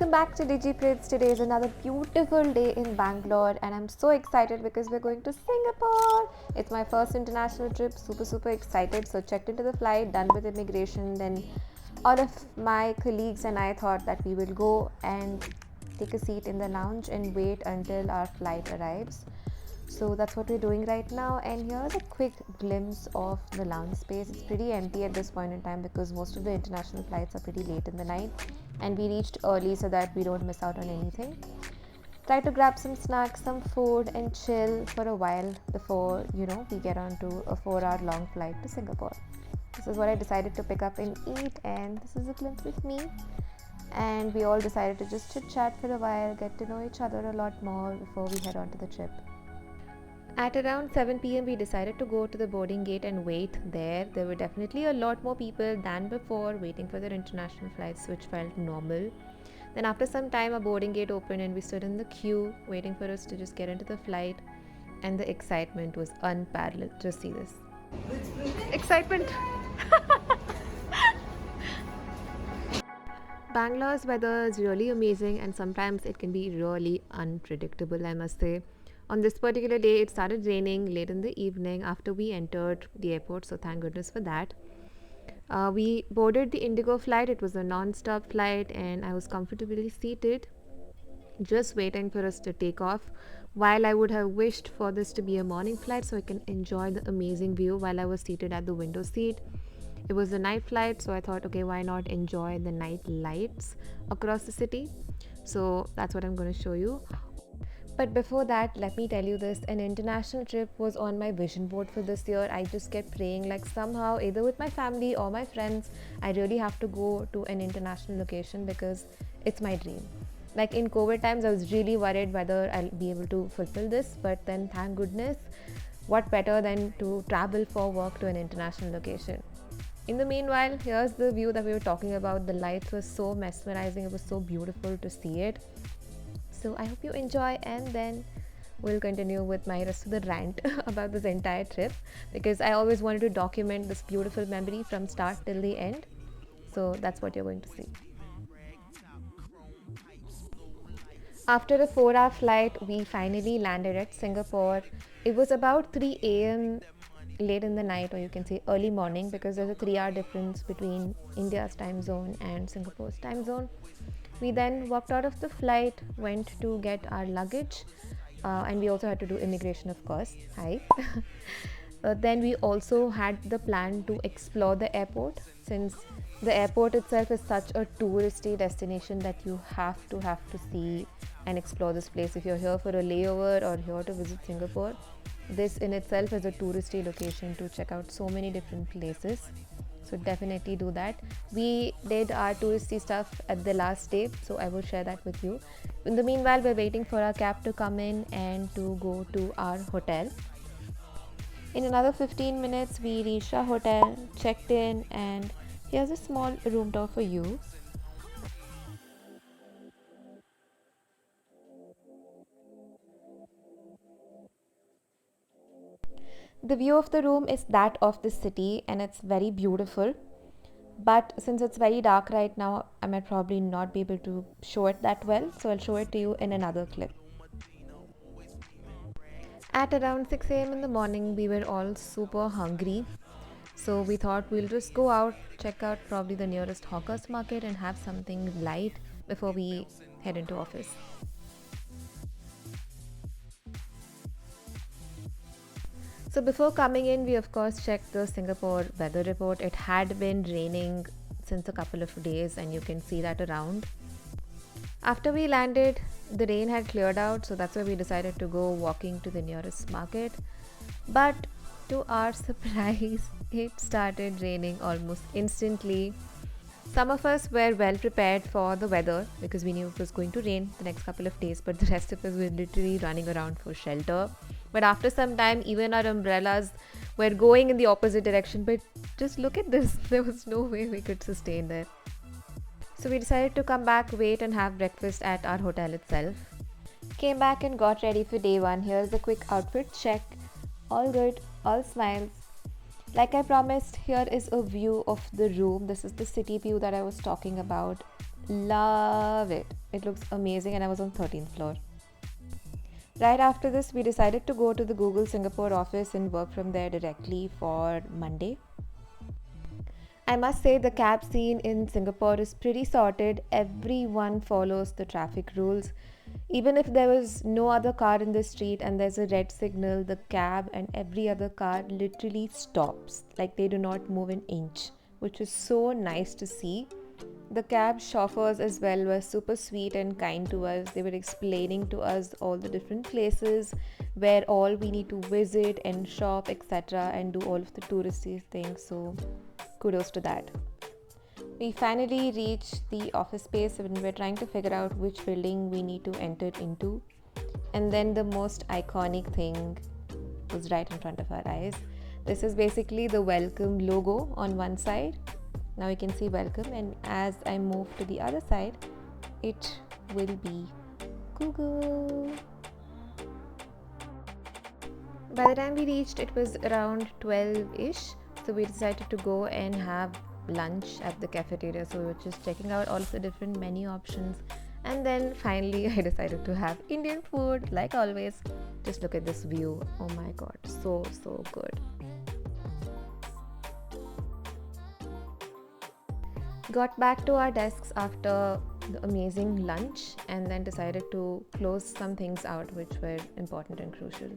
Welcome back to DigiPrits. Today is another beautiful day in Bangalore and I'm so excited because we're going to Singapore. It's my first international trip, super excited. So checked into the flight, done with immigration, then all of my colleagues and I thought that we will go and take a seat in the lounge and wait until our flight arrives. So that's what we're doing right now, and here's a quick glimpse of the lounge space. It's pretty empty at this point in time because most of the international flights are pretty late in the night, and we reached early so that we don't miss out on anything. Try to grab some snacks, some food, and chill for a while before we get on to a 4-hour long flight to Singapore. This is what I decided to pick up and eat, and this is a glimpse with me. And we all decided to just chit chat for a while, get to know each other a lot more before we head on to the trip. At around 7 pm, we decided to go to the boarding gate and wait there. There were definitely a lot more people than before waiting for their international flights, which felt normal. Then, after some time, a boarding gate opened and we stood in the queue waiting for us to just get into the flight. And the excitement was unparalleled. Just see this. Excitement! Bangalore's weather is really amazing and sometimes it can be really unpredictable, I must say. On this particular day, it started raining late in the evening after we entered the airport, so thank goodness for that. We boarded the Indigo flight. It was a non-stop flight and I was comfortably seated, just waiting for us to take off. While I would have wished for this to be a morning flight so I can enjoy the amazing view while I was seated at the window seat. It was a night flight, so I thought, okay, why not enjoy the night lights across the city? So that's what I'm going to show you. But before that, let me tell you this, an international trip was on my vision board for this year. I just kept praying like somehow, either with my family or my friends, I really have to go to an international location because it's my dream. Like in COVID times, I was really worried whether I'll be able to fulfill this, but then thank goodness, what better than to travel for work to an international location. In the meanwhile, here's the view that we were talking about. The lights were so mesmerizing, it was so beautiful to see it. So I hope you enjoy, and then we'll continue with my rest of the rant about this entire trip because I always wanted to document this beautiful memory from start till the end. So that's what you're going to see. After a 4-hour flight, we finally landed at Singapore. It was about 3 a.m. late in the night, or you can say early morning, because there's a 3-hour difference between India's time zone and Singapore's time zone. We then walked out of the flight, went to get our luggage, and we also had to do immigration, of course. Hi. Then we also had the plan to explore the airport, since the airport itself is such a touristy destination that you have to see and explore this place. If you're here for a layover or here to visit Singapore, this in itself is a touristy location to check out so many different places. So definitely do that. We did our touristy stuff at the last day, so I will share that with you. In the meanwhile, we're waiting for our cab to come in and to go to our hotel. In another 15 minutes, we reached our hotel, checked in, and here's a small room tour for you. The view of the room is that of the city and it's very beautiful. But since it's very dark right now, I might probably not be able to show it that well, so I'll show it to you in another clip. At around 6 a.m. in the morning, we were all super hungry, so we thought we'll just go out, check out probably the nearest hawkers market and have something light before we head into office. So before coming in, we of course checked the Singapore weather report. It had been raining since a couple of days and you can see that around. After we landed, the rain had cleared out, so that's why we decided to go walking to the nearest market. But to our surprise, it started raining almost instantly. Some of us were well prepared for the weather because we knew it was going to rain the next couple of days, but the rest of us were literally running around for shelter. But after some time, even our umbrellas were going in the opposite direction. But just look at this, there was no way we could sustain that. So we decided to come back, wait and have breakfast at our hotel itself. Came back and got ready for day one. Here's a quick outfit check. All good, all smiles. Like I promised, here is a view of the room. This is the city view that I was talking about. Love it. It looks amazing, and I was on 13th floor. Right after this, we decided to go to the Google Singapore office and work from there directly for Monday. I must say the cab scene in Singapore is pretty sorted. Everyone follows the traffic rules. Even if there was no other car in the street and there's a red signal, the cab and every other car literally stops. Like they do not move an inch, which is so nice to see. The cab chauffeurs as well were super sweet and kind to us. They were explaining to us all the different places where all we need to visit and shop, etc., and do all of the touristy things. So, kudos to that. We finally reached the office space and we're trying to figure out which building we need to enter into. And then the most iconic thing was right in front of our eyes. This is basically the welcome logo on one side. Now you can see welcome, and as I move to the other side, it will be Google. By the time we reached, it was around 12-ish, so we decided to go and have lunch at the cafeteria. So we were just checking out all of the different menu options, and then finally I decided to have Indian food like always. Just look at this view. Oh my god, so good. Got back to our desks after the amazing lunch and then decided to close some things out which were important and crucial.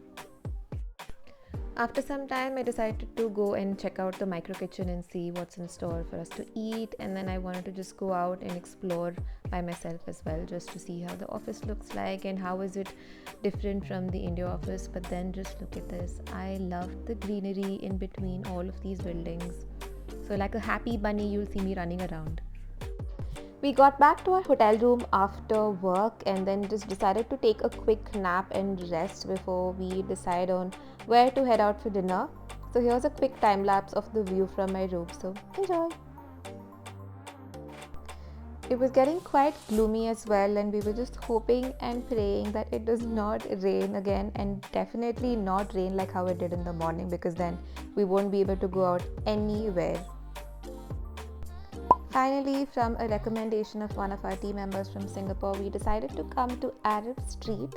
After some time, I decided to go and check out the micro kitchen and see what's in store for us to eat, and then I wanted to just go out and explore by myself as well, just to see how the office looks like and how is it different from the India office. But then just look at this. I love the greenery in between all of these buildings. So like a happy bunny, you'll see me running around. We got back to our hotel room after work and then just decided to take a quick nap and rest before we decide on where to head out for dinner. So here's a quick time lapse of the view from my room. So enjoy. It was getting quite gloomy as well, and we were just hoping and praying that it does not rain again, and definitely not rain like how it did in the morning, because then we won't be able to go out anywhere. Finally, from a recommendation of one of our team members from Singapore, we decided to come to Arab Street,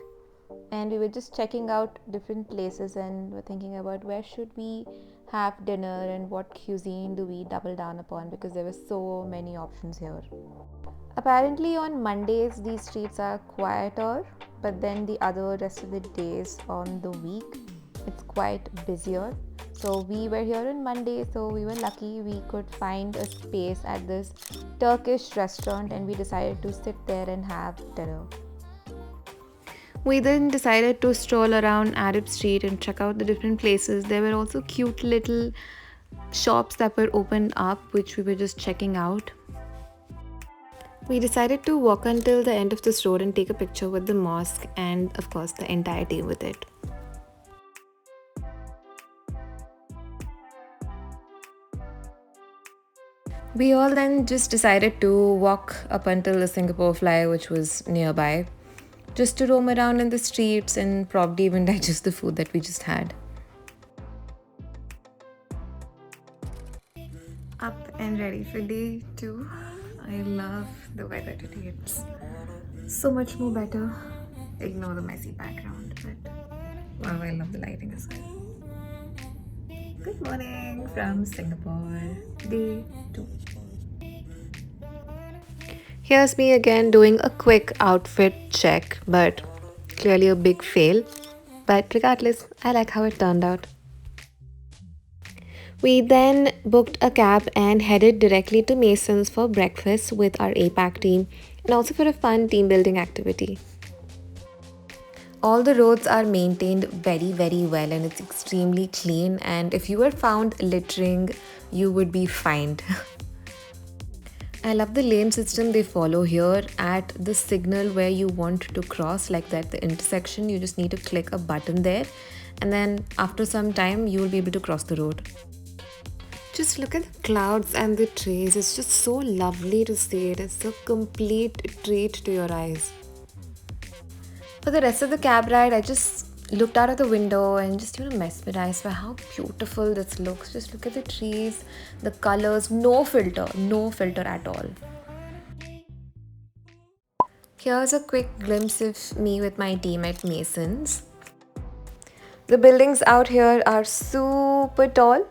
and we were just checking out different places and were thinking about where should we have dinner and what cuisine do we double down upon, because there were so many options here. Apparently on Mondays these streets are quieter, but then the other rest of the days on the week it's quite busier. So we were here on Monday, so we were lucky we could find a space at this Turkish restaurant, and we decided to sit there and have dinner. We then decided to stroll around Arab Street and check out the different places. There were also cute little shops that were opened up, which we were just checking out. We decided to walk until the end of this road and take a picture with the mosque and of course the entire day with it. We all then just decided to walk up until the Singapore Fly, which was nearby, just to roam around in the streets and probably even digest the food that we just had. Up and ready for day 2. I love the weather today. It's so much more better. Ignore the messy background, but wow, I love the lighting as well. Good morning from Singapore, day 2. Here's me again doing a quick outfit check, but clearly a big fail. But regardless, I like how it turned out. We then booked a cab and headed directly to Mason's for breakfast with our APAC team and also for a fun team building activity. All the roads are maintained very well and it's extremely clean, and if you were found littering, you would be fined. I love the lane system they follow here. At the signal where you want to cross, like that the intersection, you just need to click a button there, and then after some time you will be able to cross the road. Just look at the clouds and the trees. It's just so lovely to see it. It's a complete treat to your eyes. For the rest of the cab ride, I just looked out of the window and just mesmerized by how beautiful this looks. Just look at the trees, the colors, no filter at all. Here's a quick glimpse of me with my team at Masons. The buildings out here are super tall.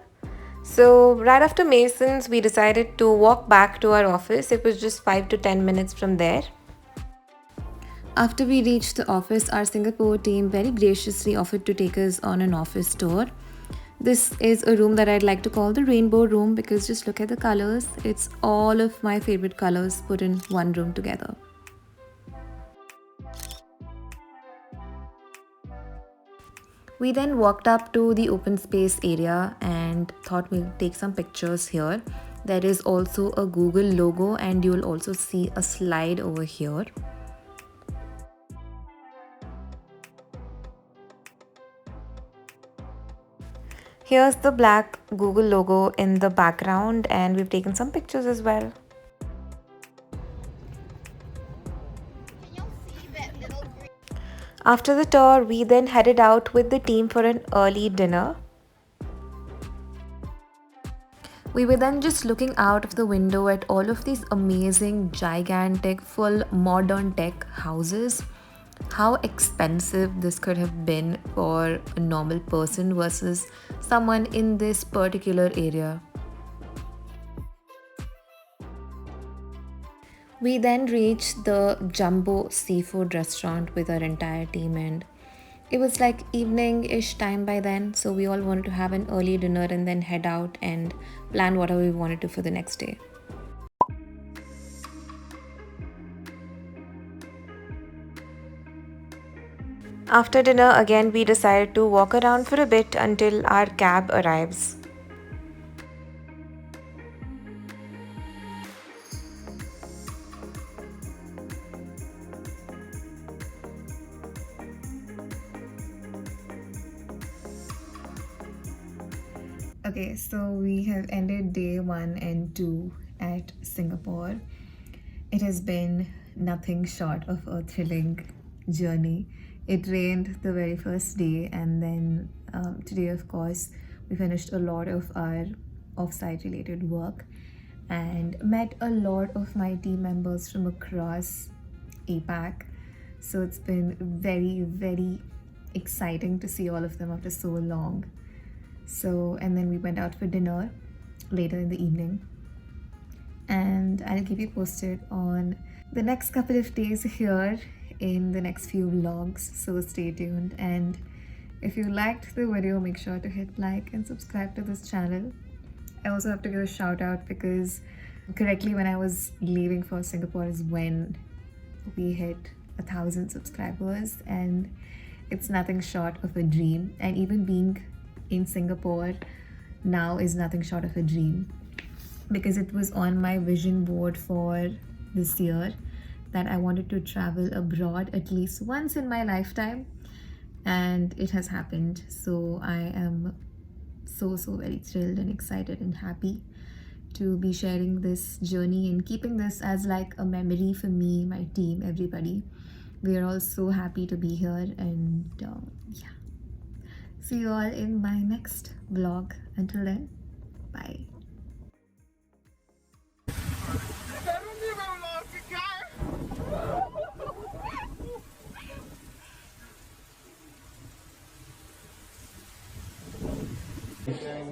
So right after Masons, we decided to walk back to our office. It was just 5 to 10 minutes from there. After we reached the office, our Singapore team very graciously offered to take us on an office tour. This is a room that I'd like to call the rainbow room because just look at the colors. It's all of my favorite colors put in one room together. We then walked up to the open space area and thought we'll take some pictures here. There is also a Google logo and you'll also see a slide over here. Here's the black Google logo in the background and we've taken some pictures as well. After the tour, we then headed out with the team for an early dinner. We were then just looking out of the window at all of these amazing, gigantic, full modern tech houses. How expensive this could have been for a normal person versus someone in this particular area. We then reached the Jumbo Seafood restaurant with our entire team and it was like evening-ish time by then, so we all wanted to have an early dinner and then head out and plan whatever we wanted to for the next day. After dinner, again we decided to walk around for a bit until our cab arrives. Okay, so we have ended day 1 and 2 at Singapore. It has been nothing short of a thrilling journey. It rained the very first day and then today, of course, we finished a lot of our offsite related work and met a lot of my team members from across APAC. So it's been very, very exciting to see all of them after so long. And then we went out for dinner later in the evening and I'll keep you posted on the next couple of days here in the next few vlogs, so stay tuned. And if you liked the video, make sure to hit like and subscribe to this channel. I also have to give a shout out because correctly when I was leaving for Singapore is when we hit 1,000 subscribers and it's nothing short of a dream, and even being in Singapore now is nothing short of a dream because it was on my vision board for this year that I wanted to travel abroad at least once in my lifetime, and it has happened. So I am so very thrilled and excited and happy to be sharing this journey and keeping this as like a memory for me, my team, everybody. We are all so happy to be here and yeah. See you all in my next vlog. Until then, bye.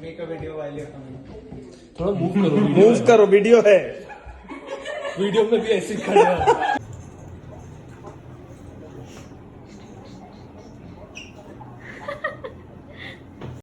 Make a video while you're coming. थोड़ा move करो video है video में भी ऐसे खड़े हो